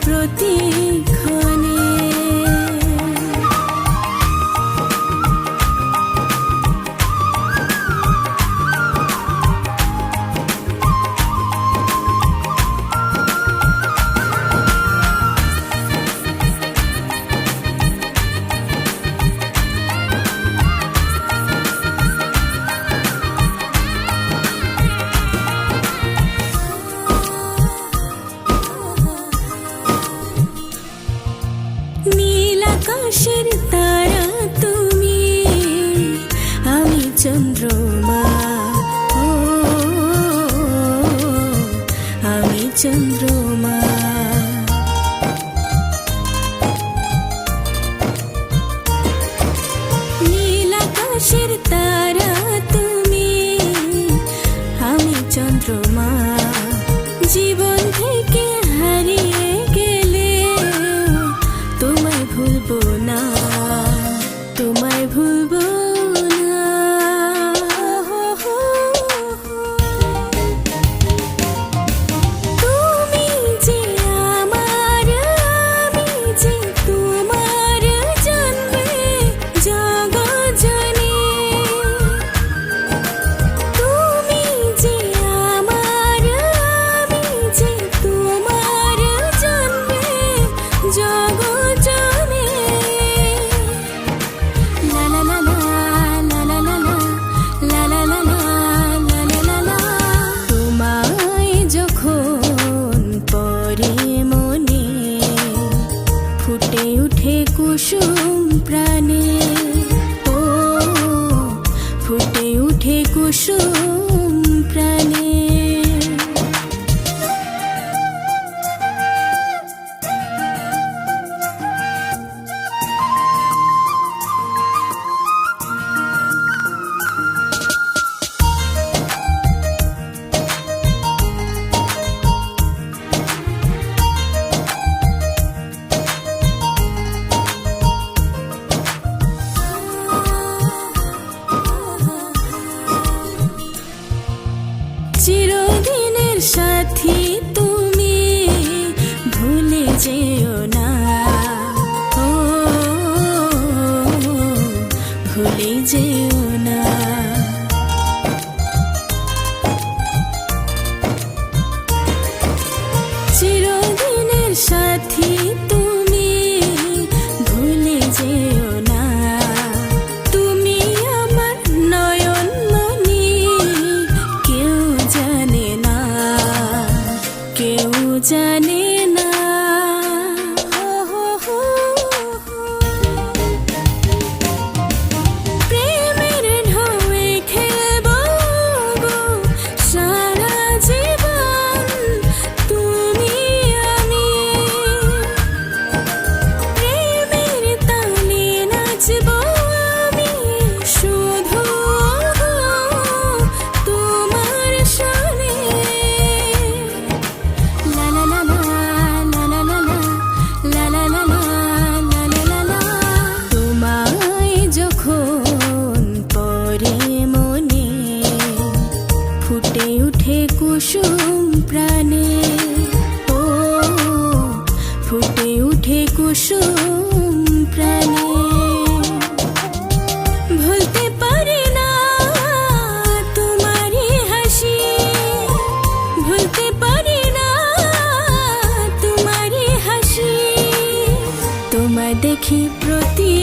প্রতিক্ষণে। নীল আকাশের তারা তুমি, আমি চন্দ্রমা, ও আমি চন্দ্রমা। নীল আকাশের তারা তুমি, আমি চন্দ্রমা। জীবন থেকে হারিয়ে গেলে তোমায় ভুলবো না, তোমায় ভুলবো না। তুমি যে আমার, আমি যে তোমার, জানবে জগৎ জানে। তুমি যে আমার, আমি যে তোমার, জানবে জগৎ জানে। লা লা লা লা লা লা লা লা লা লা লা লা লা। তোমায় যখন পড়ে মনে, ফুটে উঠে কুসুম প্রাণে, ও ফুটে উঠে কুসুম প্রাণে। চিরদিনের সাথী তুমি, ভুলে যেও না, ও ভুলে যেও না। চিরদিনের সাথী তুমি, ভুলে যেও না। তুমি আমার নয়ন মনি, কেউ জানে না, কেউ জানে না। প্রেমের ঢেউয়ে খেলবো সারা জীবন, তুমি আমি। প্রেমের তালে নাচবো আমি, শুধু তোমার সনে। লা লা লা লা লা লা লা লা লা লা লা লা লা। তোমায় যখন পড়ে মনে, ফুটে উঠে কুসুম প্রাণে, ও ফুটে উঠে কুসুম প্রাণে। ভুলতে পারি না তোমারই হাসি, ভুলতে পারি না তোমারই হাসি। তোমায় দেখি প্রতি